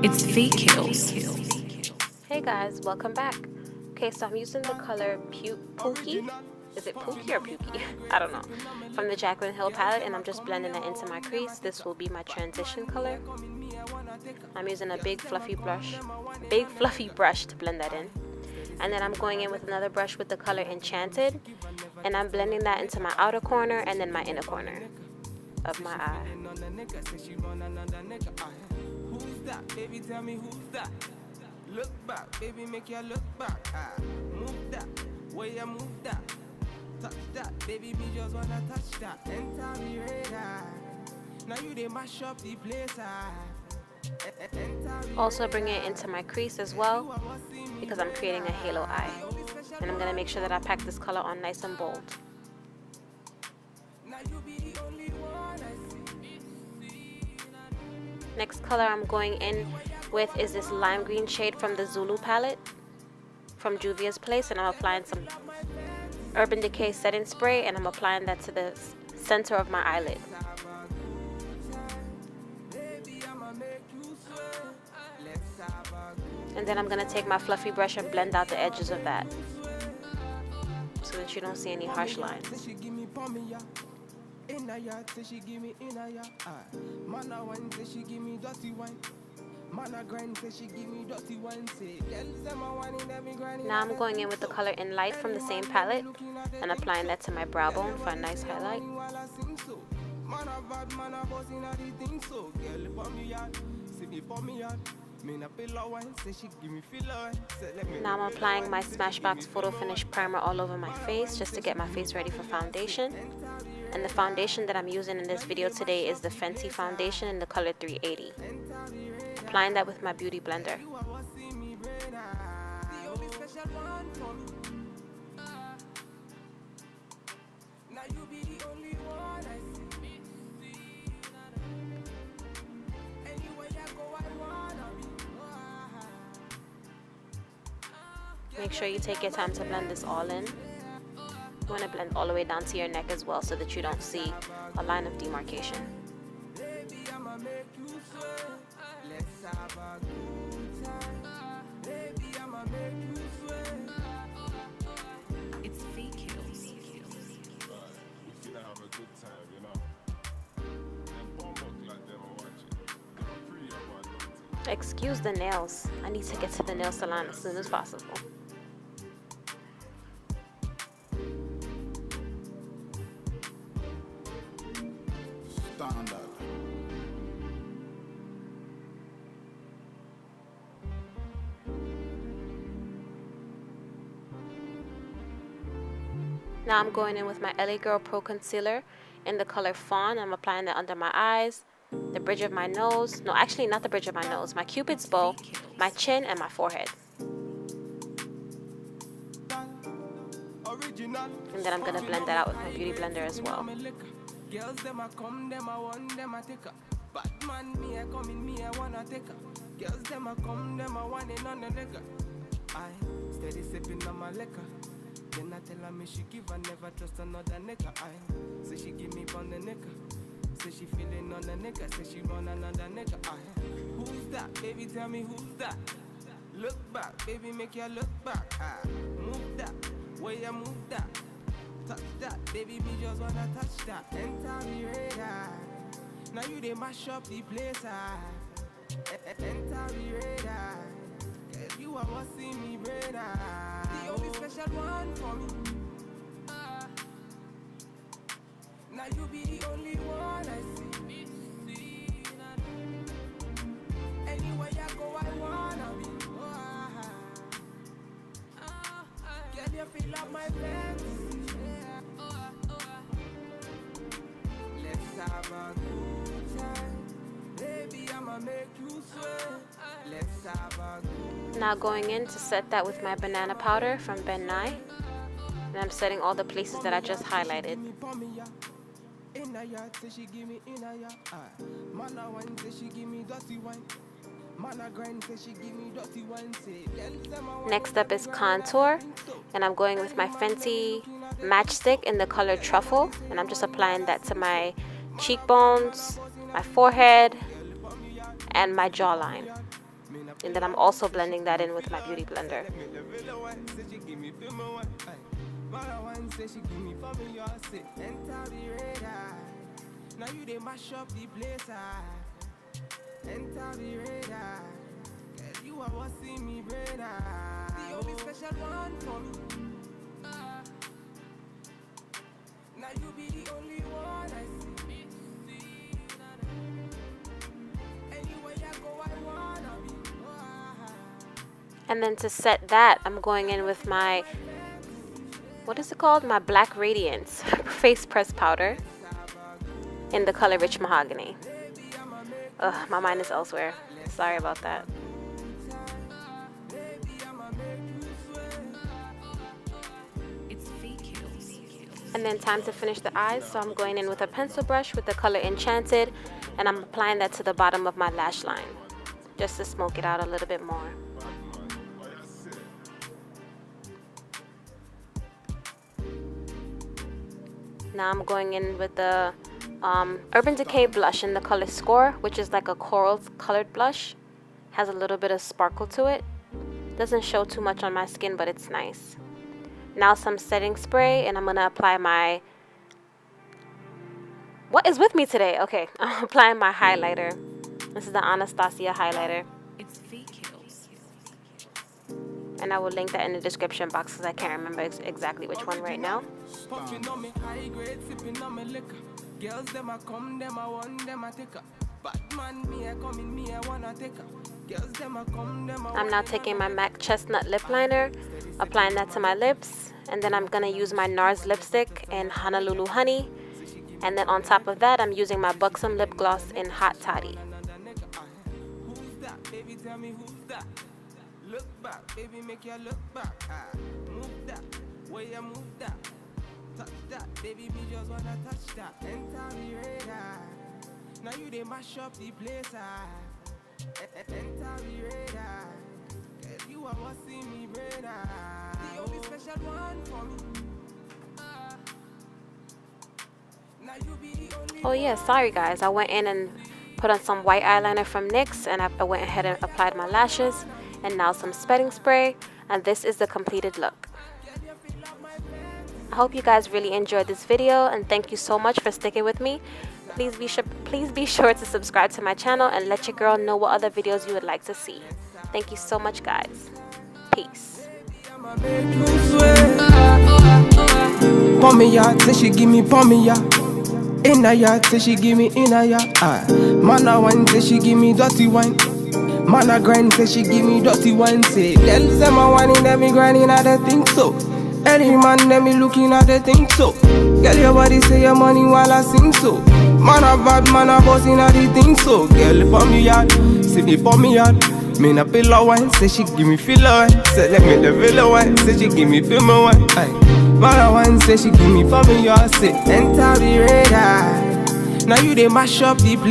It's Fake Kills. Hey guys, welcome back. Okay, so I'm using the color Pookie. Is it Pookie or Pookie? I don't know. From the JACLYN Hill palette, and I'm just blending it into my crease. This will be my transition color. I'm using a big fluffy brush to blend that in. And then I'm going in with another brush with the color Enchanted, and I'm blending that into my outer corner and then my inner corner of my eye. Who's that? Baby, tell me who's that? Look back, baby, make you look back. Move that, way you move that. Touch that, baby, me just wanna touch that. Enter me radar. Now you they mash up the place. Also bring it into my crease as well, because I'm creating a halo eye. And I'm gonna make sure that I pack this color on nice and bold. Next color I'm going in with is this lime green shade from the Zulu palette from Juvia's Place, and I'm applying some Urban Decay setting spray, and I'm applying that to the center of my eyelid. And then I'm going to take my fluffy brush and blend out the edges of that so that you don't see any harsh lines. Now I'm going in with the color In Light from the same palette and applying that to my brow bone for a nice highlight. Now I'm applying my Smashbox Photo Finish primer all over my face just to get my face ready for foundation. And the foundation that I'm using in this video today is the FENTY foundation in the color 380. Applying that with my beauty blender. Make sure you take your time to blend this all in. You want to blend all the way down to your neck as well so that you don't see a line of demarcation. It's Fake Kills. Excuse the nails. I need to get to the nail salon as soon as possible. Standard. Now I'm going in with my LA Girl Pro Concealer in the color Fawn. I'm applying that under my eyes, the bridge of my nose. No, actually not the bridge of my nose. My Cupid's bow, my chin, and my forehead. And then I'm going to blend that out with my beauty blender as well. Girls them a come, them a want, them a take her. Batman, me a come in, me a wanna take her. Girls them a come, them a want it on the liquor. I steady sipping on my liquor. Then I tell her me she give her, never trust another nigga. I say she give me on the nigga. Say she feeling on the nigga. Say she run another nigga. I who's that? Baby, tell me who's that? Look back, baby, make you look back. Move that, way you move that. Touch that, baby, me just wanna touch that. Enter me radar. Now you they mash up the place. Enter me radar. Cause you are what's in me radar. The only special one for me. Now you be the only one I see. Anywhere I go, I wanna be. Can you feel up my fantasy? Let's have a good time. Baby, I'ma make you sweat. Let's have a good. Now going in to set that with my banana powder from Ben Nye. And I'm setting all the places that I just highlighted. Next up is contour, and I'm going with my Fenty matchstick in the color Truffle, and I'm just applying that to my cheekbones, my forehead, and my jawline. And then I'm also blending that in with my beauty blender. Now you they mash up the place, enter the radar. Girl, you are what's in me brain, the only special one for me. Now you be the only one I see. Anywhere I go, I wanna be. And then to set that, I'm going in with my, what is it called? My Black Radiance Face Press Powder in the color Rich Mahogany. Ugh, my mind is elsewhere. Sorry about that. It's fake kills. And then time to finish the eyes, so I'm going in with a pencil brush with the color Enchanted, and I'm applying that to the bottom of my lash line just to smoke it out a little bit more. Now I'm going in with the Urban Decay blush in the color Score, which is like a coral colored blush. Has a little bit of sparkle to it. Doesn't show too much on my skin, but it's nice. Now some setting spray, and I'm gonna apply my, what is with me today? Okay, I'm applying my highlighter. This is the Anastasia highlighter. It's fake kills. And I will link that in the description box because I can't remember exactly which one right now. Puffing on me high grade, sipping on me liquor. Girls them a come, them a want, them a take her. Batman me a come in, me a wanna take her. Girls them a come, them a I'm now taking my MAC Chestnut lip liner, applying that to my lips, and then I'm gonna use my NARS lipstick in Honolulu Honey, and then on top of that I'm using my BUXOM lip gloss in Hot Toddy. Who's that, baby? Tell me who's that? Look back, baby, make you look back. Move that, where you move that. Touch that, baby, me just wanna touch that. Enter the radar. Now you they mash up the place, enter the radar. Girl, you are what's in me brain, the only special one for me. Now you be the only. Oh yeah, sorry guys, I went in and put on some white eyeliner from NYX, and I went ahead and applied my lashes, and now some setting spray, and this is the completed look. I hope you guys really enjoyed this video, and thank you so much for sticking with me. Please be sure to subscribe to my channel and let your girl know what other videos you would like to see. Thank you so much guys. Peace. Pour me ya, say she give me pour me ya. In a yard, say she give me in a yard. Man a wine, say she give me dirty wine. Man a grind, say she give me dirty wine. Say, tell them I want it, let me grinding, I don't think so. Any man, let me looking at the thing so. Girl, your body say your money while I sing so. Man a bad, man a bossing at the thing so. Girl, pour me yard, say me pour me yard. Me na pillow wine, say she give me filler wine. Say let me the villa wine, say she give me film wine. Man a wine, say she give me for me yard. Say enter the radar. Now you they mash up the place.